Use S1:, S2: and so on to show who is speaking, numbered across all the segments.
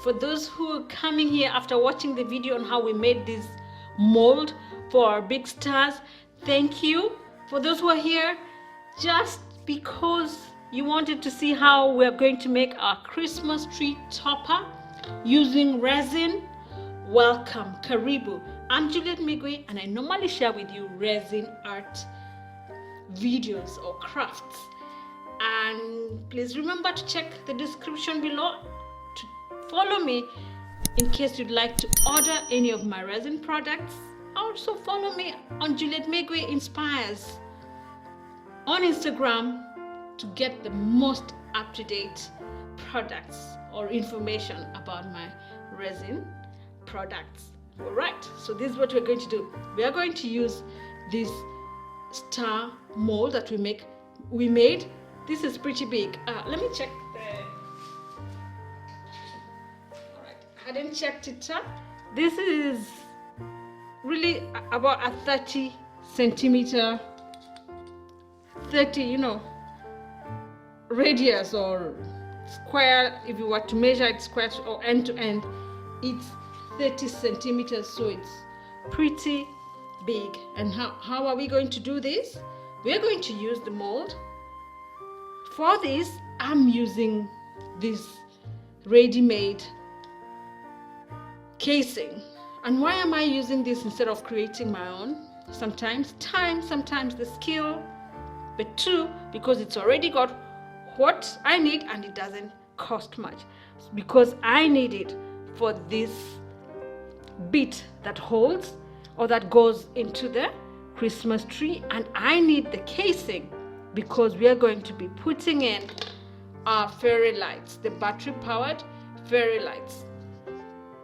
S1: For those who are coming here after watching the video on how we made this mold for our big stars, thank you. For those who are here just because you wanted to see how we're going to make our Christmas tree topper using resin, welcome, karibu. I'm Juliet Migwe, and I normally share with you resin art videos or crafts. And please remember to check the description below to follow me in case you'd like to order any of my resin products. Also follow me on Juliet Migwe Inspires on Instagram to get the most up-to-date products or information about my resin products. All right, so this is what we're going to do. We are going to use this star mold that we made. This is pretty big. Let me check the. All right, I hadn't checked it up. This is really about a 30 centimeter, 30, radius or square. If you were to measure it square or end to end, it's 30 centimeters, so it's pretty big. And how are we going to do this? We're going to use the mold. For this, I'm using this ready-made casing. And why am I using this instead of creating my own? Sometimes time, sometimes the skill, but two, because it's already got what I need and it doesn't cost much, because I need it for this bit that holds or that goes into the Christmas tree, and I need the casing because we are going to be putting in our fairy lights, the battery powered fairy lights.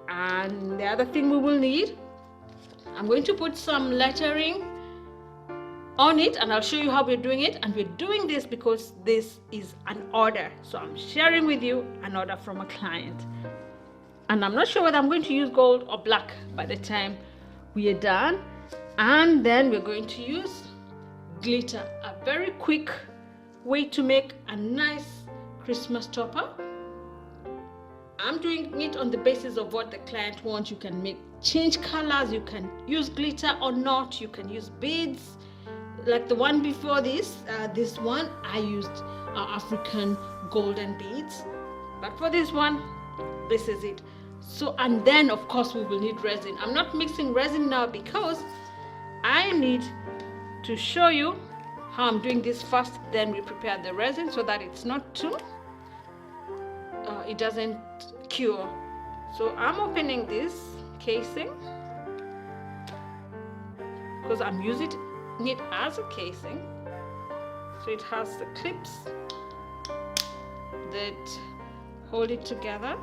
S1: And the other thing we will need, I'm going to put some lettering on it, and I'll show you how we're doing it. And we're doing this because this is an order, so I'm sharing with you an order from a client, and I'm not sure whether I'm going to use gold or black by the time we are done. And then we're going to use glitter, a very quick way to make a nice Christmas topper. I'm doing it on the basis of what the client wants. You can change colors, you can use glitter or not, you can use beads like the one before this. This one I used African golden beads, but for this one, this is it. So, and then of course we will need resin. I'm not mixing resin now because I need to show you how I'm doing this first, then we prepare the resin so that it's not too it doesn't cure. So I'm opening this casing because I'm using it as a casing. So it has the clips that hold it together.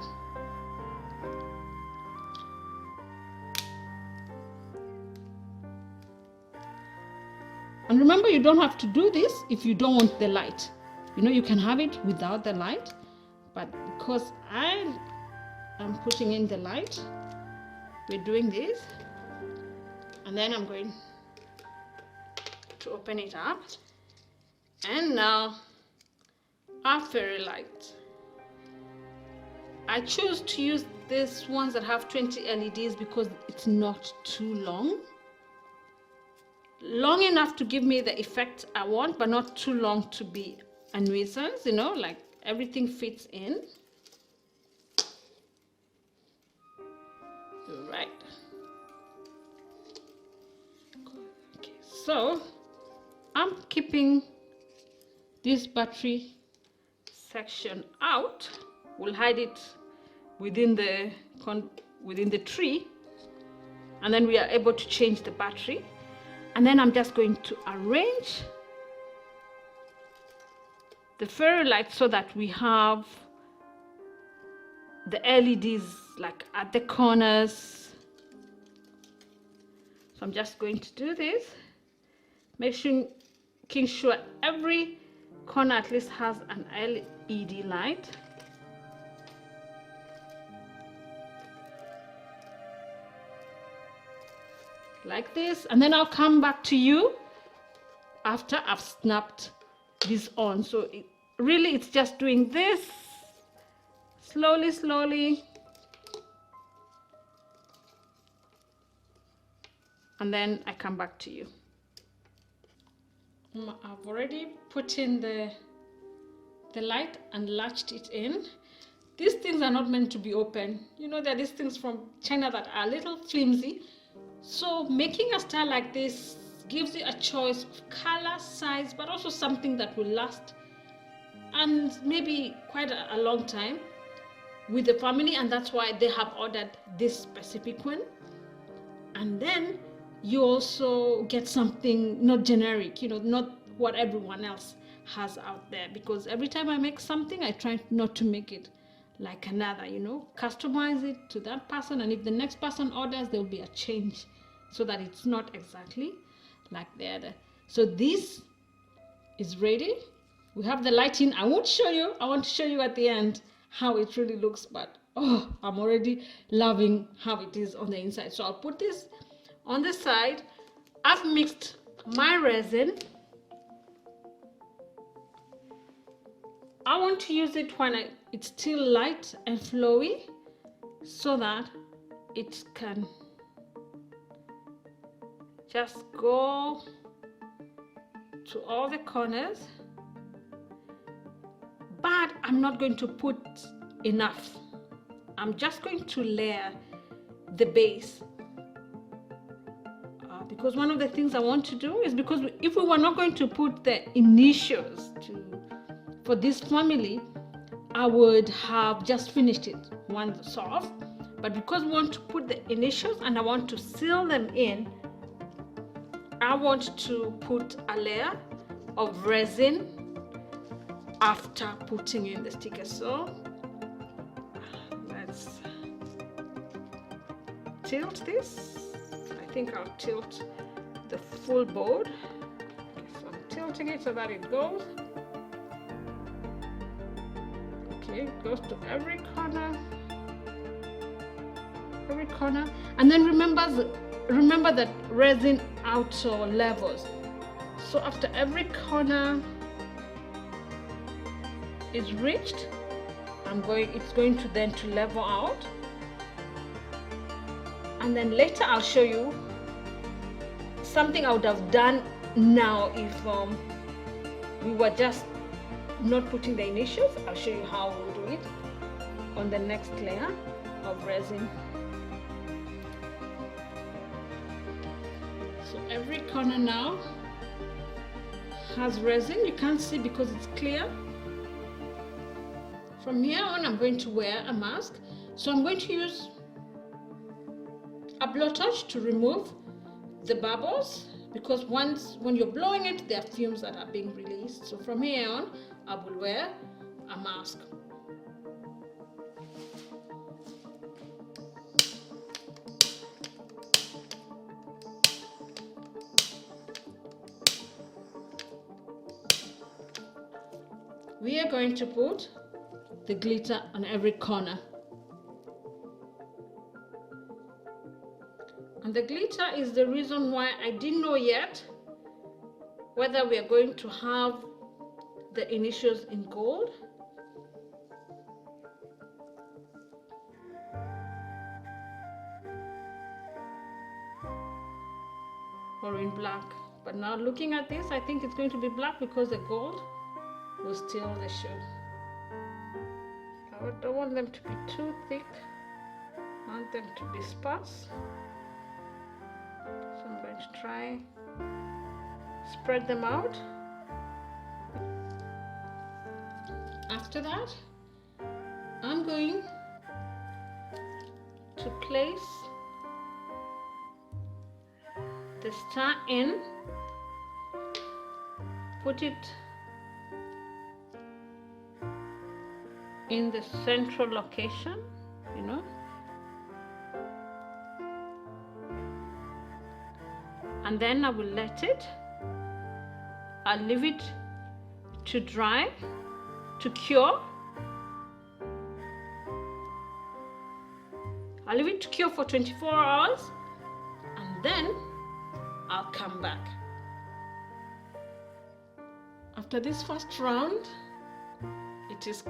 S1: And remember, you don't have to do this if you don't want the light. You can have it without the light, but because I am putting in the light, we're doing this. And then I'm going to open it up. And now our fairy light. I choose to use these ones that have 20 LEDs because it's not too long enough to give me the effect I want, but not too long to be a nuisance, like everything fits in. Right. Okay, so I'm keeping this battery section out. We'll hide it within the tree, and then we are able to change the battery. And then I'm just going to arrange the fairy lights so that we have the LEDs like at the corners. So I'm just going to do this, making sure every corner at least has an LED light. Like this, and then I'll come back to you after I've snapped this on. So it's just doing this slowly and then I come back to you. I've already put in the light and latched it in. These things are not meant to be open. You know, there are these things from China that are a little flimsy. So making a style like this gives you a choice of color, size, but also something that will last and maybe quite a long time with the family, and that's why they have ordered this specific one. And then you also get something not generic, you know, not what everyone else has out there, because every time I make something I try not to make it like another, you know, customize it to that person, and if the next person orders there will be a change so that it's not exactly like the other. So this is ready. We have the lighting. I want to show you at the end how it really looks, but oh, I'm already loving how it is on the inside. So I'll put this on the side. I've mixed my resin. I want to use it when it's still light and flowy so that it can just go to all the corners, but I'm not going to put enough. I'm just going to layer the base because one of the things I want to do is, because if we were not going to put the initials for this family, I would have just finished it once off, but because we want to put the initials and I want to seal them in, I want to put a layer of resin after putting in the sticker. So let's tilt this. I think I'll tilt the full board. Okay, so I'm tilting it so that it goes. Okay, it goes to every corner, and then remember that resin auto levels. So after every corner is reached, it's going to then to level out, and then later I'll show you something I would have done now if we were just not putting the initials. I'll show you how we'll do it on the next layer of resin. So every corner now has resin. You can't see because it's clear. From here on I'm going to wear a mask, so I'm going to use a blowtorch to remove the bubbles, because when you're blowing it there are fumes that are being released. So from here on I will wear a mask. We are going to put the glitter on every corner. And the glitter is the reason why I didn't know yet whether we are going to have the initials in gold or in black. But now looking at this, I think it's going to be black because the gold will steal the show. I don't want them to be too thick. I want them to be sparse. So I'm going to try spread them out. After that, I'm going to place the star in, put it in the central location, you know, and then I will I'll leave it to dry, to cure. I'll leave it to cure for 24 hours and then I'll come back. After this first round, it's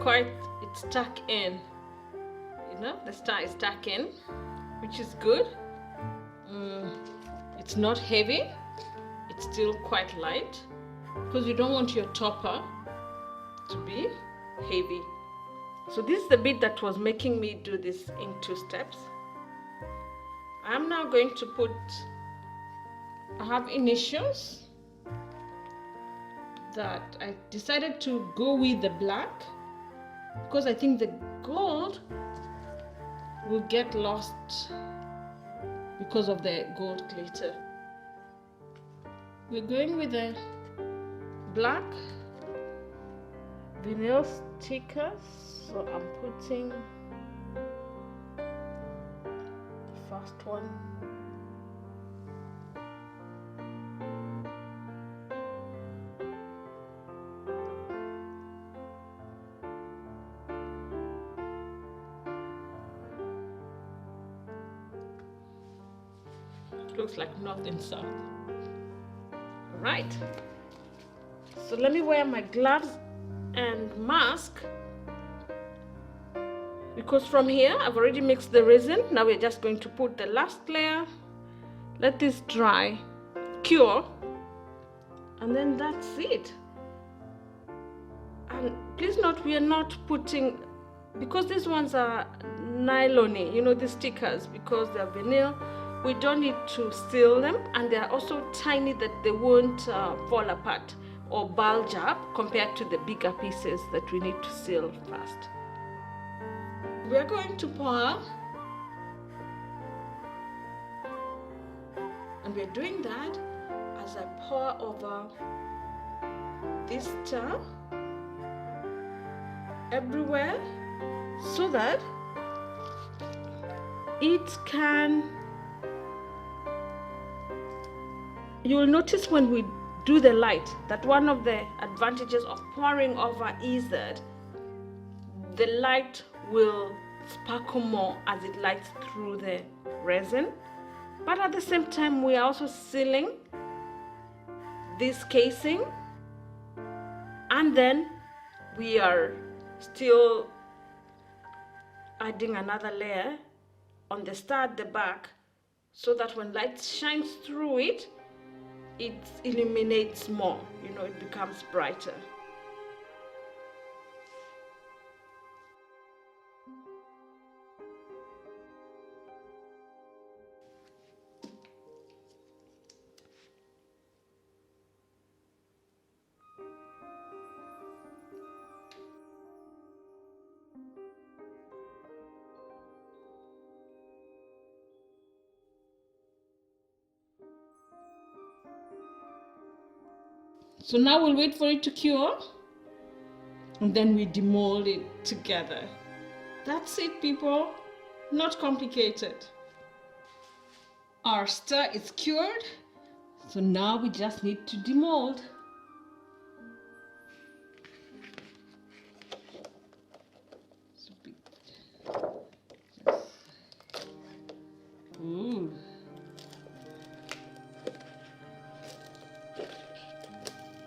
S1: stuck in, you know, the star is stuck in, which is good. It's not heavy, it's still quite light, because you don't want your topper to be heavy. So this is the bit that was making me do this in 2 steps. I'm now going to put, I have initials that I decided to go with the black because I think the gold will get lost because of the gold glitter. We're going with the black vinyl stickers, so I'm putting the first one. It looks like north and south. Right, so let me wear my gloves and mask, because from here I've already mixed the resin. Now we're just going to put the last layer, let this dry, cure, and then that's it. And please note, we are not putting, because these ones are nylon-y, you know, the stickers, because they're vinyl, we don't need to seal them, and they're also tiny that they won't fall apart or bulge up compared to the bigger pieces that we need to seal first. We are going to pour, and we're doing that as I pour over this star everywhere, so that it can, you will notice when we do the light that one of the advantages of pouring over is that the light will sparkle more as it lights through the resin, but at the same time we are also sealing this casing, and then we are still adding another layer on the star at the back, so that when light shines through it, it illuminates more, you know, it becomes brighter. So now we'll wait for it to cure, and then we demold it together. That's it, people. Not complicated. Our star is cured, so now we just need to demold. Ooh.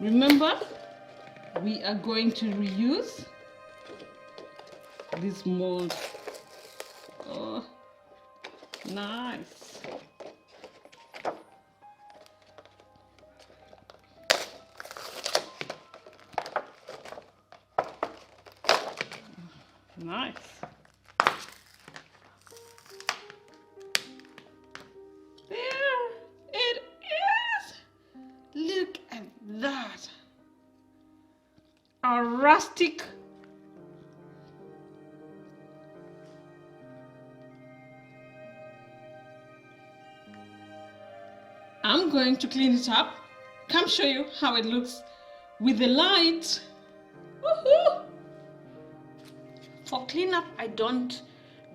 S1: Remember, we are going to reuse this mold. Oh, nice. Nice. There it is. Look at that. A rustic I'm going to clean it up, come show you how it looks with the light. Woohoo! For cleanup, I don't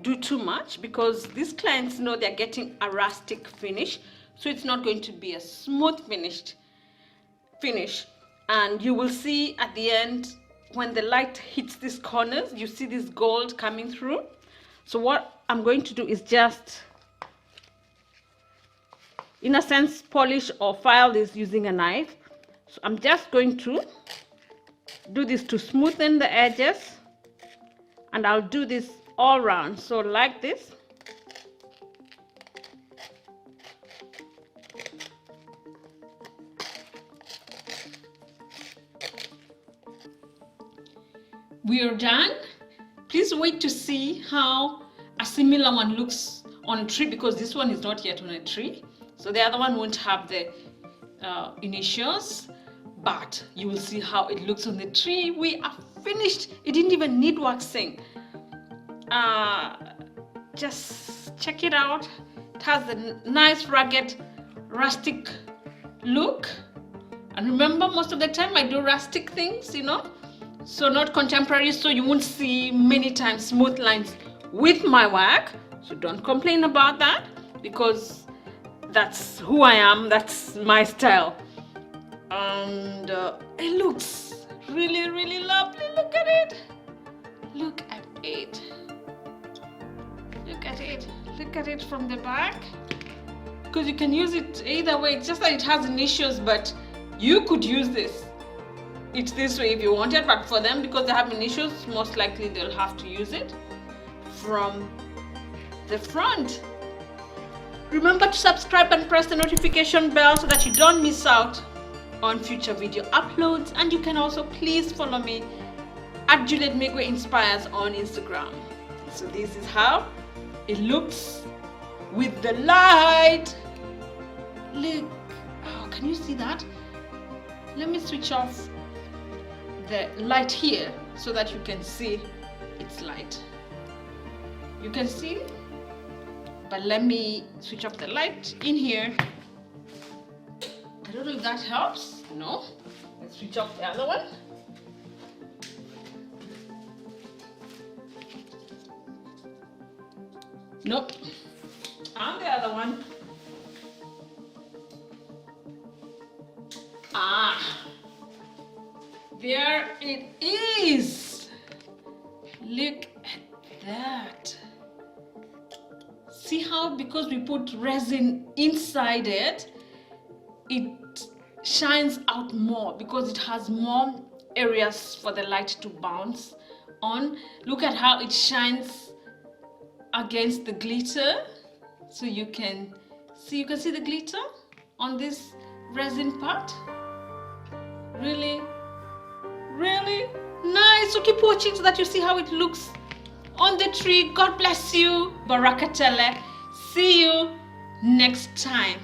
S1: do too much because these clients know they're getting a rustic finish, so it's not going to be a smooth finish. And you will see at the end, when the light hits these corners, you see this gold coming through. So what I'm going to do is just, in a sense, polish or file this using a knife. So I'm just going to do this to smoothen the edges, and I'll do this all around. So like this. we are done. Please wait to see how a similar one looks on a tree, because this one is not yet on a tree, so the other one won't have the initials, but you will see how it looks on the tree. We are finished. It didn't even need waxing. Just check it out. It has a nice rugged rustic look, and remember, most of the time I do rustic things, you know, so not contemporary, so you won't see many times smooth lines with my work. So don't complain about that, because that's who I am, that's my style. And it looks really, really lovely. Look at it. Look at it. Look at it. Look at it from the back. Because you can use it either way. It's just that it has initials, but you could use it this way if you wanted. But for them, because they have initials, most likely they'll have to use it from the front. Remember to subscribe and press the notification bell so that you don't miss out on future video uploads. And you can also please follow me at Juliet Megwe Inspires on Instagram. So this is how it looks with the light. Look, oh, can you see that? Let me switch off the light here so that you can see its light. You can see, but let me switch off the light in here. I don't know if that helps. No. Let's switch off the other one. Nope. And the other one. There it is. Look at that. See how, because we put resin inside it, it shines out more because it has more areas for the light to bounce on. Look at how it shines against the glitter. So you can see the glitter on this resin part. Really, really nice. So keep watching so that you see how it looks on the tree. God bless you. Barakatele. See you next time.